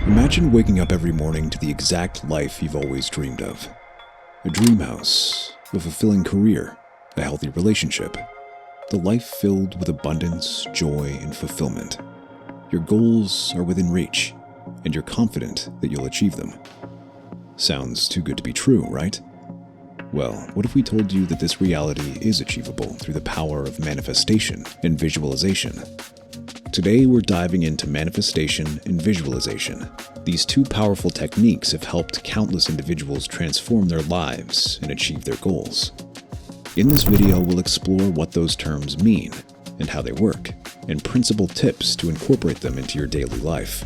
Imagine waking up every morning to the exact life you've always dreamed of. A dream house, a fulfilling career, a healthy relationship. The life filled with abundance, joy, and fulfillment. Your goals are within reach, and you're confident that you'll achieve them. Sounds too good to be true, right? Well, what if we told you that this reality is achievable through the power of manifestation and visualization? Today, we're diving into manifestation and visualization. These two powerful techniques have helped countless individuals transform their lives and achieve their goals. In this video, we'll explore what those terms mean and how they work, and principal tips to incorporate them into your daily life.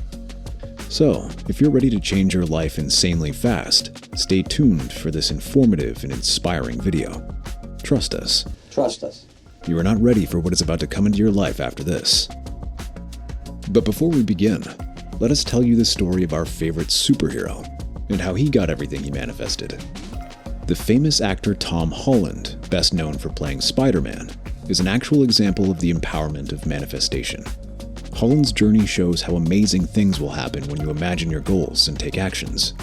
So, if you're ready to change your life insanely fast, stay tuned for this informative and inspiring video. Trust us. Trust us. You are not ready for what is about to come into your life after this. But before we begin, let us tell you the story of our favorite superhero and how he got everything he manifested. The famous actor Tom Holland, best known for playing Spider-Man, is an actual example of the empowerment of manifestation. Holland's journey shows how amazing things will happen when you imagine your goals and take actions.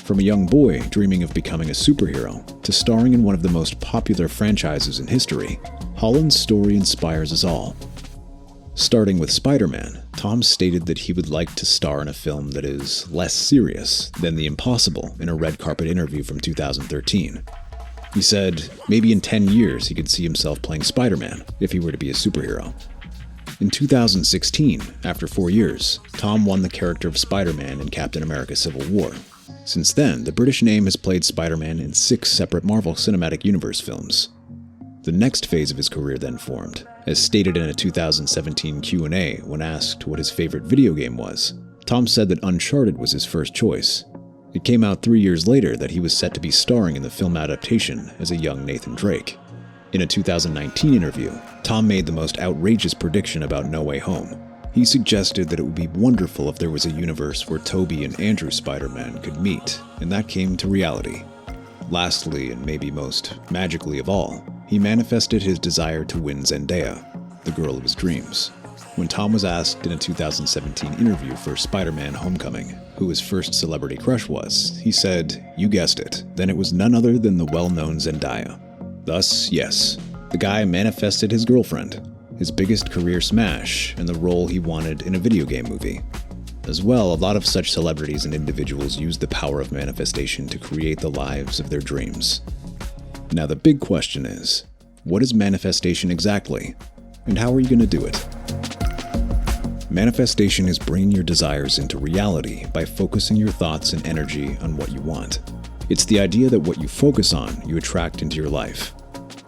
From a young boy dreaming of becoming a superhero to starring in one of the most popular franchises in history, Holland's story inspires us all. Starting with Spider-Man, Tom stated that he would like to star in a film that is less serious than The Impossible in a red carpet interview from 2013. He said maybe in 10 years he could see himself playing Spider-Man if he were to be a superhero. In 2016, after 4 years, Tom won the character of Spider-Man in Captain America: Civil War. Since then, the British name has played Spider-Man in 6 separate Marvel Cinematic Universe films. The next phase of his career then formed, as stated in a 2017 Q&A when asked what his favorite video game was. Tom said that Uncharted was his first choice. It came out 3 years later that he was set to be starring in the film adaptation as a young Nathan Drake. In a 2019 interview, Tom made the most outrageous prediction about No Way Home. He suggested that it would be wonderful if there was a universe where Tobey and Andrew Spider-Man could meet, and that came to reality. Lastly, and maybe most magically of all, he manifested his desire to win Zendaya, the girl of his dreams. When Tom was asked in a 2017 interview for Spider-Man: Homecoming who his first celebrity crush was, he said, "You guessed it, then it was none other than the well-known Zendaya." Thus, yes, the guy manifested his girlfriend, his biggest career smash, and the role he wanted in a video game movie. As well, a lot of such celebrities and individuals use the power of manifestation to create the lives of their dreams. Now the big question is, what is manifestation exactly? And how are you going to do it? Manifestation is bringing your desires into reality by focusing your thoughts and energy on what you want. It's the idea that what you focus on, you attract into your life.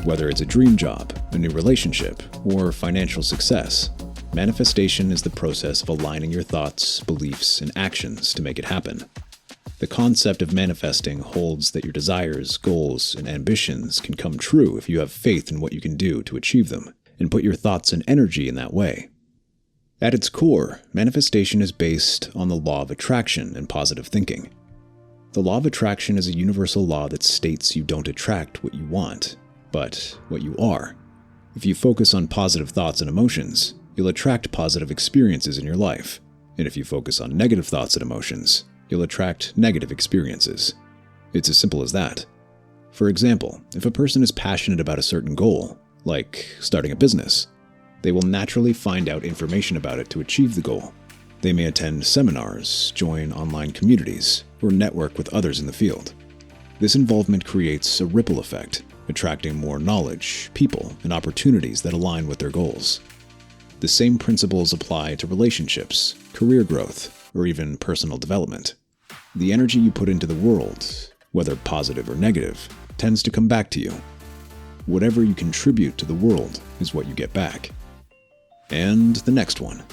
Whether it's a dream job, a new relationship, or financial success, manifestation is the process of aligning your thoughts, beliefs, and actions to make it happen. The concept of manifesting holds that your desires, goals, and ambitions can come true if you have faith in what you can do to achieve them, and put your thoughts and energy in that way. At its core, manifestation is based on the law of attraction and positive thinking. The law of attraction is a universal law that states you don't attract what you want, but what you are. If you focus on positive thoughts and emotions, you'll attract positive experiences in your life. And if you focus on negative thoughts and emotions, you'll attract negative experiences. It's as simple as that. For example, if a person is passionate about a certain goal, like starting a business, they will naturally find out information about it to achieve the goal. They may attend seminars, join online communities, or network with others in the field. This involvement creates a ripple effect, attracting more knowledge, people, and opportunities that align with their goals. The same principles apply to relationships, career growth, or even personal development. The energy you put into the world, whether positive or negative, tends to come back to you. Whatever you contribute to the world is what you get back. And the next one.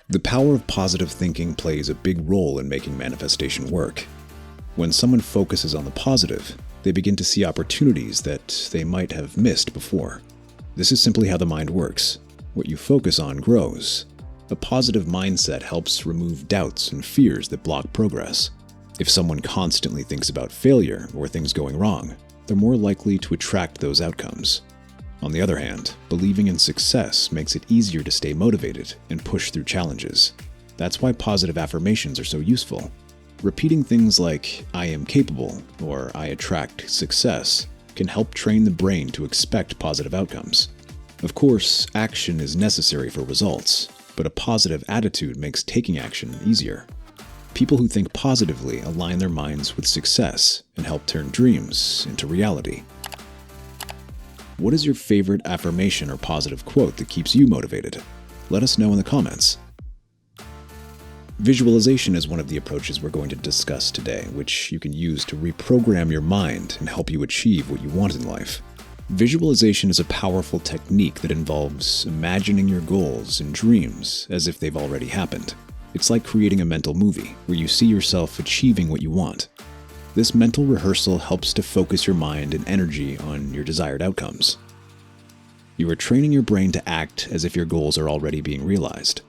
The power of positive thinking plays a big role in making manifestation work. When someone focuses on the positive, they begin to see opportunities that they might have missed before. This is simply how the mind works. What you focus on grows. A positive mindset helps remove doubts and fears that block progress. If someone constantly thinks about failure or things going wrong, they're more likely to attract those outcomes. On the other hand, believing in success makes it easier to stay motivated and push through challenges. That's why positive affirmations are so useful. Repeating things like, "I am capable," or "I attract success," can help train the brain to expect positive outcomes. Of course, action is necessary for results, but a positive attitude makes taking action easier. People who think positively align their minds with success and help turn dreams into reality. What is your favorite affirmation or positive quote that keeps you motivated? Let us know in the comments. Visualization is one of the approaches we're going to discuss today, which you can use to reprogram your mind and help you achieve what you want in life. Visualization is a powerful technique that involves imagining your goals and dreams as if they've already happened. It's like creating a mental movie where you see yourself achieving what you want. This mental rehearsal helps to focus your mind and energy on your desired outcomes. You are training your brain to act as if your goals are already being realized.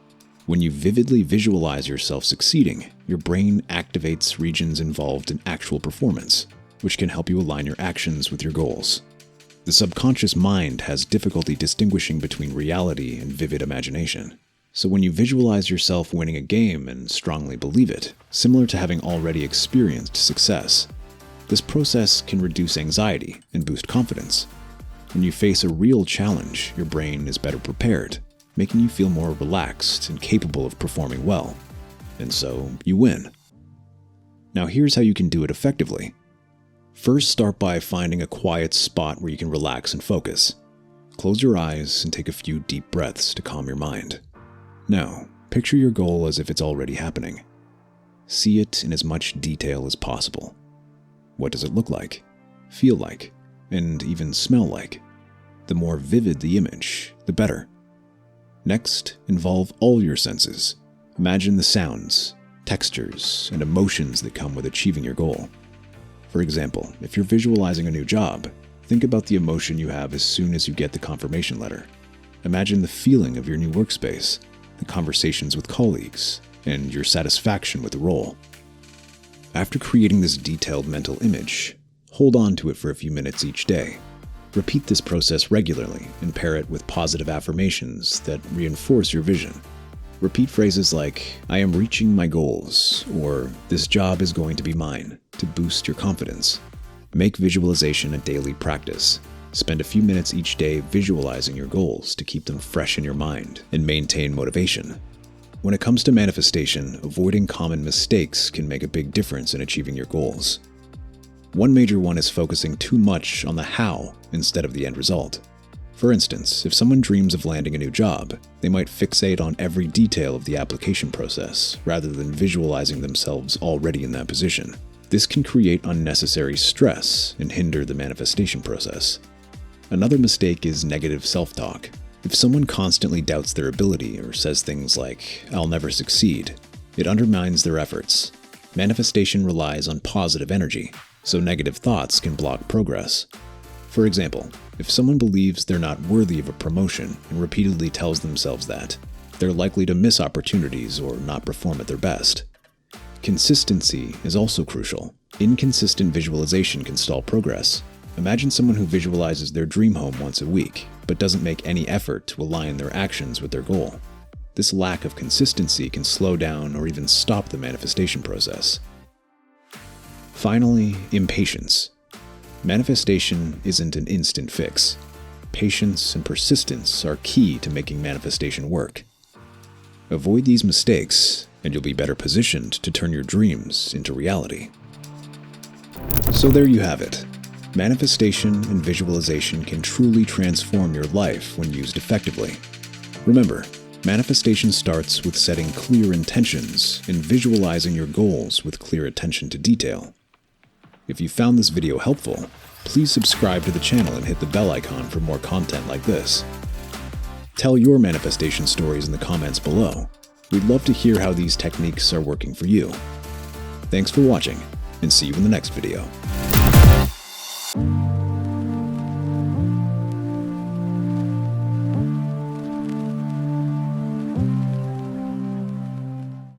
When you vividly visualize yourself succeeding, your brain activates regions involved in actual performance, which can help you align your actions with your goals. The subconscious mind has difficulty distinguishing between reality and vivid imagination. So when you visualize yourself winning a game and strongly believe it, similar to having already experienced success, this process can reduce anxiety and boost confidence. When you face a real challenge, your brain is better prepared, making you feel more relaxed and capable of performing well. And so, you win. Now here's how you can do it effectively. First, start by finding a quiet spot where you can relax and focus. Close your eyes and take a few deep breaths to calm your mind. Now, picture your goal as if it's already happening. See it in as much detail as possible. What does it look like, feel like, and even smell like? The more vivid the image, the better. Next, involve all your senses. Imagine the sounds, textures, and emotions that come with achieving your goal. For example, if you're visualizing a new job, think about the emotion you have as soon as you get the confirmation letter. Imagine the feeling of your new workspace, the conversations with colleagues, and your satisfaction with the role. After creating this detailed mental image, hold on to it for a few minutes each day. Repeat this process regularly and pair it with positive affirmations that reinforce your vision. Repeat phrases like, "I am reaching my goals," or "This job is going to be mine," to boost your confidence. Make visualization a daily practice. Spend a few minutes each day visualizing your goals to keep them fresh in your mind and maintain motivation. When it comes to manifestation, avoiding common mistakes can make a big difference in achieving your goals. One major one is focusing too much on the how instead of the end result. For instance, if someone dreams of landing a new job, they might fixate on every detail of the application process rather than visualizing themselves already in that position. This can create unnecessary stress and hinder the manifestation process. Another mistake is negative self-talk. If someone constantly doubts their ability or says things like, "I'll never succeed," it undermines their efforts. Manifestation relies on positive energy, so negative thoughts can block progress. For example, if someone believes they're not worthy of a promotion and repeatedly tells themselves that, they're likely to miss opportunities or not perform at their best. Consistency is also crucial. Inconsistent visualization can stall progress. Imagine someone who visualizes their dream home once a week, but doesn't make any effort to align their actions with their goal. This lack of consistency can slow down or even stop the manifestation process. Finally, impatience. Manifestation isn't an instant fix. Patience and persistence are key to making manifestation work. Avoid these mistakes, and you'll be better positioned to turn your dreams into reality. So there you have it. Manifestation and visualization can truly transform your life when used effectively. Remember, manifestation starts with setting clear intentions and visualizing your goals with clear attention to detail. If you found this video helpful, please subscribe to the channel and hit the bell icon for more content like this. Tell your manifestation stories in the comments below. We'd love to hear how these techniques are working for you. Thanks for watching, and see you in the next video.